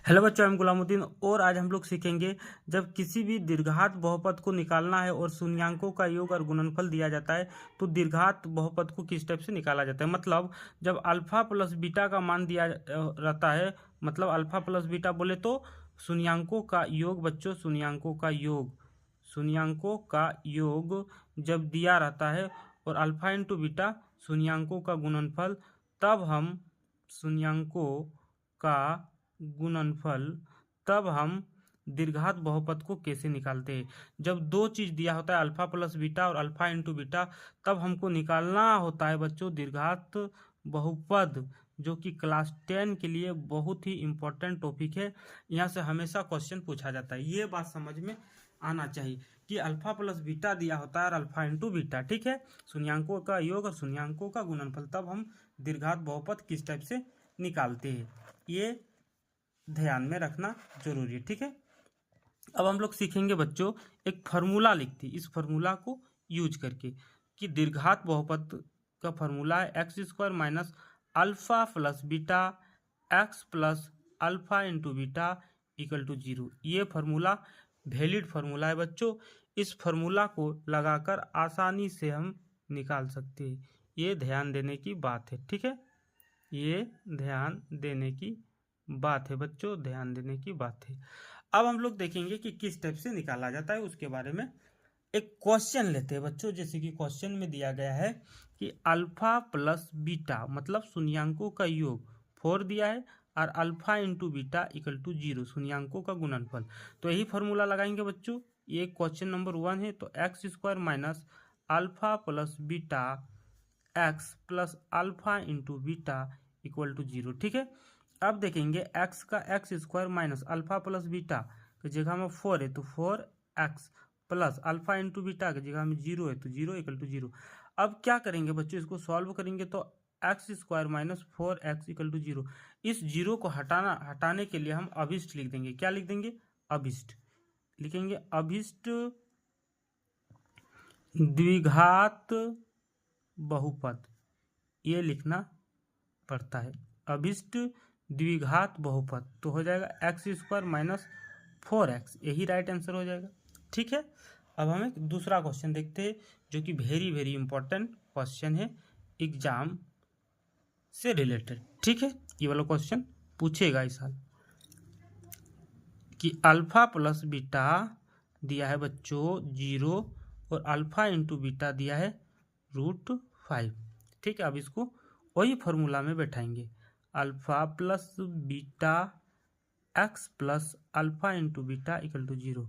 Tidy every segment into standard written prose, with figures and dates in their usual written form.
Hello बच्चों, मैं गुलामुद्दीन और आज हम लोग सीखेंगे जब किसी भी दीर्घात बहुपद को निकालना है और शून्यांकों का योग और गुणनफल दिया जाता है तो दीर्घात बहुपद को किस टाइप से निकाला जाता है। मतलब जब अल्फा प्लस बीटा का मान दिया रहता है, मतलब अल्फा प्लस बीटा बोले तो शून्यांकों का योग बच्चों, शून्यांकों का योग जब दिया रहता है और अल्फा इंटू बीटा शून्यांकों का गुणनफल, तब हम शून्यांकों का गुणनफल तब हम दीर्घात बहुपद को कैसे निकालते हैं। जब दो चीज दिया होता है अल्फा प्लस बीटा और अल्फा इंटू बीटा, तब हमको निकालना होता है बच्चों दीर्घात बहुपद, जो कि क्लास 10 के लिए बहुत ही इंपॉर्टेंट टॉपिक है। यहाँ से हमेशा क्वेश्चन पूछा जाता है, ये बात समझ में आना चाहिए कि अल्फा प्लस बीटा दिया होता है और अल्फा इंटू बीटा, ठीक है, शून्यांकों का योग और शून्यांकों का गुणनफल, तब हम दीर्घात बहुपद किस टाइप से निकालते हैं, ये ध्यान में रखना जरूरी है, ठीक है। अब हम लोग सीखेंगे बच्चों एक फार्मूला लिखते हैं, इस फार्मूला को यूज करके कि दीर्घात बहुपद का फार्मूला है x square minus alpha plus beta x plus alpha into beta equal to 0। ये फार्मूला वैलिड फार्मूला है बच्चों, इस फार्मूला को लगाकर आसानी से हम निकाल सकते हैं। ये ध्यान देने की बात है, ठीक है, ये ध्यान देने की बात है बच्चों, ध्यान देने की बात है। अब हम लोग देखेंगे कि किस टाइप से निकाला जाता है, उसके बारे में एक क्वेश्चन लेते हैं बच्चों। जैसे कि क्वेश्चन में दिया गया है कि अल्फा प्लस बीटा मतलब शून्यांकों का योग 4 दिया है और alpha into beta equal to 0 शून्यांकों का गुणनफल। तो यही फॉर्मूला लगाएंगे बच्चों। ये क्वेश्चन नंबर 1 है, तो x square minus alpha plus beta x plus alpha into beta equal to 0, ठीक है। अब देखेंगे x का x square minus alpha plus beta की जगह में 4 है तो 4x plus alpha into beta की जगह में 0 है तो 0 इक्वल टू 0। अब क्या करेंगे बच्चों, इसको सॉल्व करेंगे तो x square minus 4x equal to 0, इस 0 को हटाने के लिए हम अभिष्ट लिख देंगे। क्या लिख देंगे? अभिष्ट लिखेंगे, अभिष्ट द्विघात बहुपद, ये लिखना पड़ता है, अभिष्ट द्विघात बहुपद। तो हो जाएगा एक्स स्क्वायर माइनस 4x, यही राइट आंसर हो जाएगा, ठीक है। अब हम एक दूसरा क्वेश्चन देखते हैं जो कि वेरी वेरी इंपॉर्टेंट क्वेश्चन है एग्जाम से रिलेटेड, ठीक है। ये वाला क्वेश्चन पूछेगा इस साल कि अल्फा प्लस बीटा दिया है बच्चों 0 और अल्फा इंटू बीटा दिया है √5, ठीक है। अब इसको वही फॉर्मूला में बैठाएंगे, alpha plus beta x plus alpha into beta equal to 0,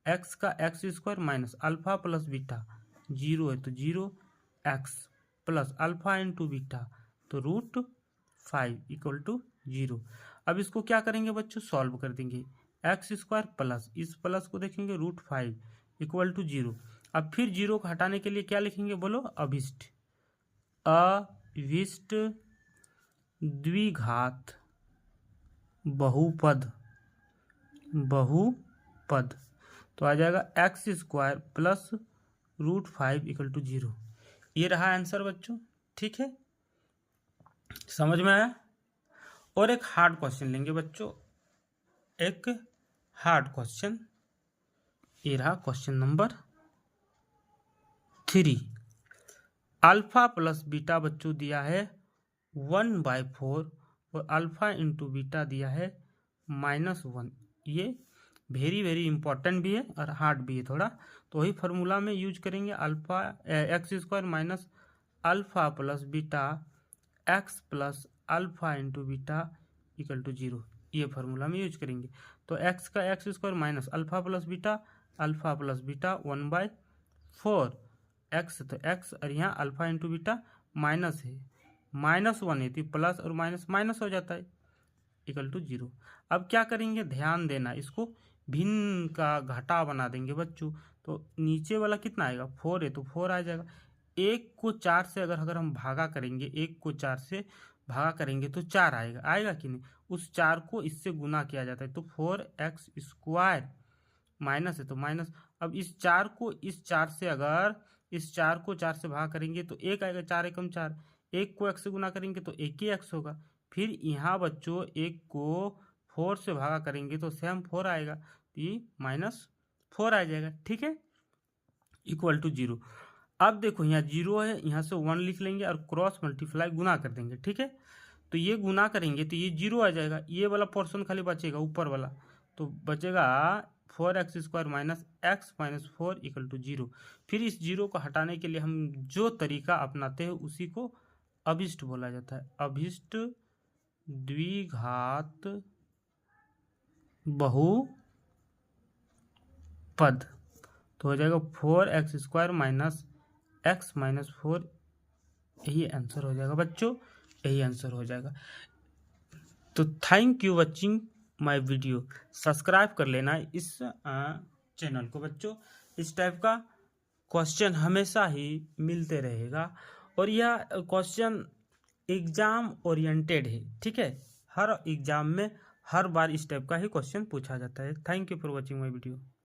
X का x square minus alpha plus beta 0 है तो 0 X plus alpha into beta तो √5 इक्वल टू 0। अब इसको क्या करेंगे बच्चों, सॉल्व कर देंगे, एक्स स्क्वायर प्लस इस प्लस को देखेंगे √5 इक्वल टू 0। अब फिर 0 को हटाने के लिए क्या लिखेंगे बोलो, अभिष्ट, अभिष्ट द्विघात बहुपद, तो आ जाएगा x square plus √5 equal to 0। ये रहा आंसर बच्चों, ठीक है, समझ में आया। और एक हार्ड क्वेश्चन लेंगे बच्चों, एक हार्ड क्वेश्चन, ये रहा question number 3। Alpha plus beta बच्चों दिया है 1/4 और अल्फा इंटू बीटा दिया है -1। ये वेरी वेरी इंपॉर्टेंट भी है और हार्ड भी है थोड़ा, तो वही फार्मूला में यूज करेंगे, alpha x square minus alpha plus beta x plus alpha into beta equal to 0, ये फार्मूला में यूज करेंगे। तो एक्स का x square minus alpha plus beta 1/4 x, तो एक्स और यहाँ अल्फा इंटू बीटा माइनस है, -1 है तो प्लस और माइनस माइनस हो जाता है इक्वल टू 0। अब क्या करेंगे, ध्यान देना, इसको भिन्न का घटा बना देंगे बच्चों। तो नीचे वाला कितना आएगा, 4 है तो 4 आ जाएगा। 1 को 4 से अगर हम भागा करेंगे, 1 को 4 से भागा करेंगे तो 4 आएगा, आएगा कि नहीं। उस 4 को इससे गुना किया जाता है तो 4x स्क्वायर माइनस है तो माइनस। अब इस 4 को इस 4 से अगर इस 4 को 4 से भाग करेंगे तो 1 आएगा, 4 एकम 4, 1 को x से गुना करेंगे तो 1 ही x होगा। फिर यहाँ बच्चों 1 को 4 से भागा करेंगे तो सेम 4 आएगा, तो ये -4 आ जाएगा। ठीक है, इक्वल टू 0। अब देखो यहाँ 0 है, यहाँ से 1 लिख लेंगे और क्रॉस मल्टीप्लाई गुना कर देंगे। ठीक है, तो ये गुना करेंगे तो ये 0 आ जाएगा, ये वाला पोर्शन खाली बचेगा ऊपर वाला, तो बचेगा 4x² minus x minus 4 equal to 0। फिर इस 0 को हटाने के लिए हम जो तरीका अपनाते हैं उसी को अभिष्ट बोला जाता है, अभिष्ट द्विघात बहुपद। तो हो जाएगा 4x² माइनस x माइनस 4, यही आंसर हो जाएगा बच्चों, यही आंसर हो जाएगा। तो thank you watching my video, subscribe कर लेना इस चैनल को बच्चों। इस टाइप का क्वेश्चन हमेशा ही मिलते रहेगा और यह क्वेश्चन एग्जाम ओरिएंटेड है। ठीक है, हर एग्जाम में हर बार इस टाइप का ही क्वेश्चन पूछा जाता है। Thank you for watching my video.